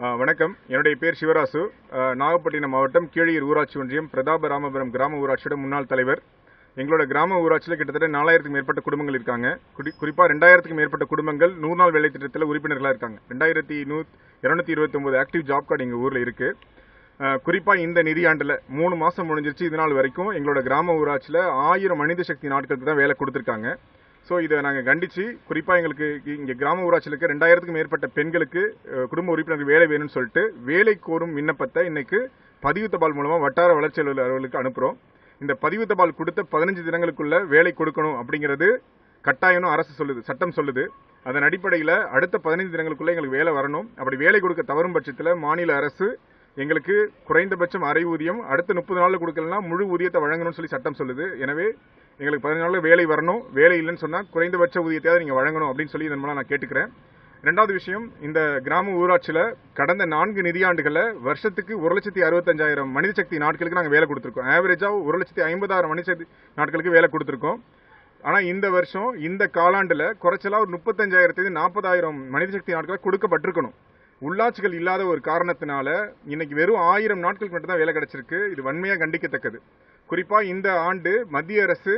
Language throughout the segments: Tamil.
வணக்கம். என்னுடைய பேர் சிவராசு. நாகப்பட்டினம் மாவட்டம் கீழையூர் ஊராட்சி ஒன்றியம் பிரதாபராமபுரம் கிராம ஊராட்சியோட முன்னாள் தலைவர். எங்களோட கிராம ஊராட்சியில் கிட்டத்தட்ட 4000க்கும் மேற்பட்ட குடும்பங்கள் இருக்காங்க. குறிப்பாக 2000க்கும் மேற்பட்ட குடும்பங்கள் 100 நாள் வேலை திட்டத்தில் உறுப்பினர்களாக இருக்காங்க. 2229 ஆக்டிவ் ஜாப் கார்டு எங்கள் ஊரில் இருக்கு. குறிப்பாக இந்த நிதியாண்டில் 3 மாதம் முடிஞ்சிருச்சு. இது நாள் வரைக்கும் எங்களோட கிராம ஊராட்சியில் 1000 மனித சக்தி நாட்களுக்கு தான் வேலை கொடுத்துருக்காங்க. ஸோ இதை நாங்கள் கண்டித்து, குறிப்பாக எங்களுக்கு இங்கே கிராம ஊராட்சியில் இருக்க 2000க்கும் மேற்பட்ட பெண்களுக்கு குடும்ப உறுப்பினர்கள் வேலை வேணும்னு சொல்லிட்டு வேலை கோரும் விண்ணப்பத்தை இன்னைக்கு பதிவு தபால் மூலமாக வட்டார வளர்ச்சி அலுவலர்களுக்கு அனுப்புகிறோம். இந்த பதிவு தபால் கொடுத்த 15 தினங்களுக்குள்ள வேலை கொடுக்கணும் அப்படிங்கிறது கட்டாயம்னு அரசு சொல்லுது, சட்டம் சொல்லுது. அதன் அடிப்படையில் அடுத்த 15 தினங்களுக்குள்ள எங்களுக்கு வேலை வரணும். அப்படி வேலை கொடுக்க தவறும் பட்சத்தில் மாநில அரசு எங்களுக்கு குறைந்தபட்சம் அரை ஊதியம், அடுத்த 30 நாளில் கொடுக்கலன்னா முழு ஊதியத்தை வழங்கணும்னு சொல்லி சட்டம் சொல்லுது. எனவே எங்களுக்கு 15 நாளில் வேலை வரணும். வேலை இல்லைன்னு சொன்னால் குறைந்தபட்ச ஊதியத்தையாவது நீங்கள் வழங்கணும் அப்படின்னு சொல்லி இதன் மூலம் நான் கேட்டுக்கிறேன். ரெண்டாவது விஷயம், இந்த கிராம ஊராட்சியில் கடந்த 4 நிதியாண்டுகளில் வருஷத்துக்கு 1,65,000 மனித சக்தி நாட்களுக்கு நாங்கள் வேலை கொடுத்துருக்கோம். ஆவரேஜாக 1,50,000 மனித சக்தி நாட்களுக்கு வேலை கொடுத்துருக்கோம். ஆனால் இந்த வருஷம் இந்த காலாண்டில் குறைச்சலாக ஒரு 35,000 40,000 மனித சக்தி நாட்கள் கொடுக்கப்பட்டிருக்கணும். உள்ளாட்சிகள் இல்லாத ஒரு காரணத்தினால இன்னைக்கு வெறும் 1000 நாட்களுக்கு மட்டும் தான் வேலை கிடைச்சிருக்கு. இது வன்மையாக கண்டிக்கத்தக்கது. குறிப்பாக இந்த ஆண்டு மத்திய அரசு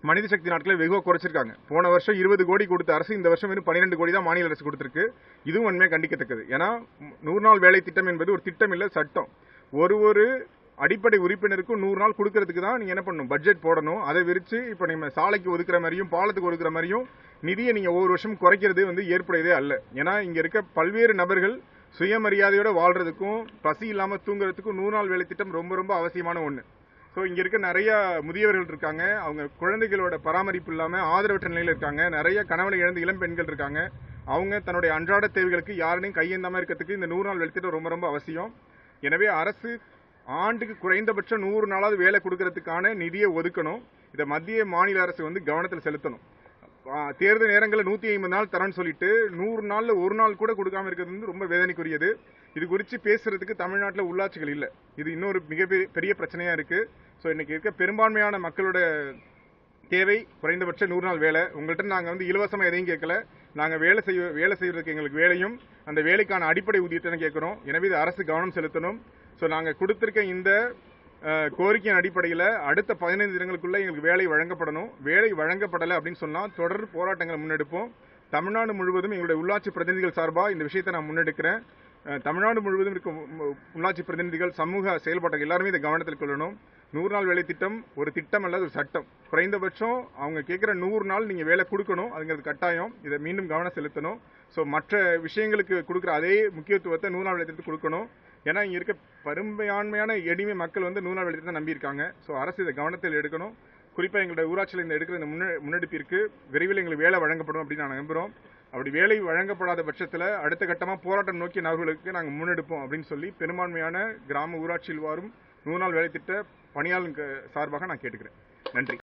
மனித சக்தி நாட்களை வெகுவாக குறைச்சிருக்காங்க. போன வருஷம் 20 கோடி கொடுத்த அரசு இந்த வருஷம் வெறும் 12 கோடி தான் மாநில அரசு கொடுத்திருக்கு. இதுவும் வன்மையாக கண்டிக்கத்தக்கது. ஏன்னா 100 நாள் வேலை திட்டம் என்பது ஒரு திட்டம் இல்லை, சட்டம். ஒரு அடிப்படை உறுப்பினருக்கும் 100 நாள் கொடுக்கறதுக்கு தான் நீங்க என்ன பண்ணணும், பட்ஜெட் போடணும். அதை விரிச்சு இப்ப நம்ம சாலைக்கு ஒதுக்குற மாதிரியும் பாலத்துக்கு ஒதுக்குற மாதிரியும் நிதியை நீங்க ஒவ்வொரு வருஷம் குறைக்கிறது ஏற்புடையதே அல்ல. ஏன்னா இங்க இருக்க பல்வேறு நபர்கள் சுயமரியாதையோட வாழ்றதுக்கும் பசி இல்லாம தூங்குறதுக்கும் 100 நாள் வேலை திட்டம் ரொம்ப ரொம்ப அவசியமான ஒண்ணு. ஸோ இங்க இருக்க நிறைய முதியவர்கள் இருக்காங்க. அவங்க குழந்தைகளோட பராமரிப்பு இல்லாம ஆதரவற்ற நிலையில் இருக்காங்க. நிறைய கணவனை இழந்த இளம் பெண்கள் இருக்காங்க. அவங்க தன்னுடைய அன்றாட தேவைகளுக்கு யாரையும் கையேந்தாம இருக்கிறதுக்கு இந்த 100 நாள் வேலை திட்டம் ரொம்ப ரொம்ப அவசியம். எனவே அரசு ஆண்டுக்கு குறைந்தபட்சம் 100 நாளாவது வேலை கொடுக்கறதுக்கான நிதியை ஒதுக்கணும். இதை மத்திய மாநில அரசு கவனத்தில் செலுத்தணும். தேர்தல் நேரங்களில் 150 நாள் தரேன்னு சொல்லிட்டு 100 நாள்ல ஒரு நாள் கூட கொடுக்காம இருக்கிறது ரொம்ப வேதனைக்குரியது. இது குறித்து பேசுறதுக்கு தமிழ்நாட்டில் உள்ளாட்சிகள் இல்லை. இது இன்னொரு மிகப்பெரிய பிரச்சனையா இருக்கு. ஸோ இன்னைக்கு இருக்க பெரும்பான்மையான மக்களோட தேவை குறைந்தபட்சம் 100 நாள் வேலை. உங்கள்கிட்ட நாங்கள் இலவசமாக எதையும் கேட்கல. நாங்கள் வேலை செய்யறதுக்கு எங்களுக்கு வேலையும் அந்த வேலைக்கான அடிப்படை ஊதியத்தை கேட்கிறோம். எனவே இது அரசு கவனம் செலுத்தணும். ஸோ நாங்கள் கொடுத்திருக்க இந்த கோரிக்கையின் அடிப்படையில் அடுத்த 15 தினங்களுக்குள்ள எங்களுக்கு வேலை வழங்கப்படணும். வேலை வழங்கப்படலை அப்படின்னு சொன்னால் தொடர் போராட்டங்களை முன்னெடுப்போம். தமிழ்நாடு முழுவதும் எங்களுடைய உள்ளாட்சி பிரதிநிதிகள் சார்பாக இந்த விஷயத்தை நான் முன்னெடுக்கிறேன். தமிழ்நாடு முழுவதும் இருக்கும் உள்ளாட்சி பிரதிநிதிகள், சமூக செயல்பாட்டர்கள் எல்லாருமே இதை கவனத்தில் கொள்ளணும். 100 நாள் வேலை திட்டம் ஒரு திட்டம் அல்லது ஒரு சட்டம். குறைந்தபட்சம் அவங்க கேட்குற 100 நாள் நீங்கள் வேலை கொடுக்கணும். அதுங்கிறது கட்டாயம். இதை மீண்டும் கவனம் செலுத்தணும். ஸோ மற்ற விஷயங்களுக்கு கொடுக்குற அதே முக்கியத்துவத்தை 100 நாள் வேலை திட்டத்துக்கு கொடுக்கணும். ஏன்னா இங்கே இருக்க பெரும்பான்மையான எளிமை மக்கள் 100 நாள் வேலை திட்டம் நம்பியிருக்காங்க. ஸோ அரசு இதை கவனத்தில் எடுக்கணும். குறிப்பாக எங்களுடைய ஊராட்சியில் எடுக்கிற இந்த முன்னெடுப்பிற்கு விரைவில் எங்களுக்கு வேலை வழங்கப்படும் அப்படின்னு நான் நம்புகிறோம். அப்படி வேலை வழங்கப்படாத பட்சத்தில் அடுத்த கட்டமாக போராட்டம் நோக்கி நகர்களுக்கு நாங்கள் முன்னெடுப்போம் அப்படின்னு சொல்லி பெரும்பான்மையான கிராம ஊராட்சியில் வாரும் 100 நாள் வேலை திட்ட பணியாளர்கள் சார்பாக நான் கேட்டுக்கிறேன். நன்றி.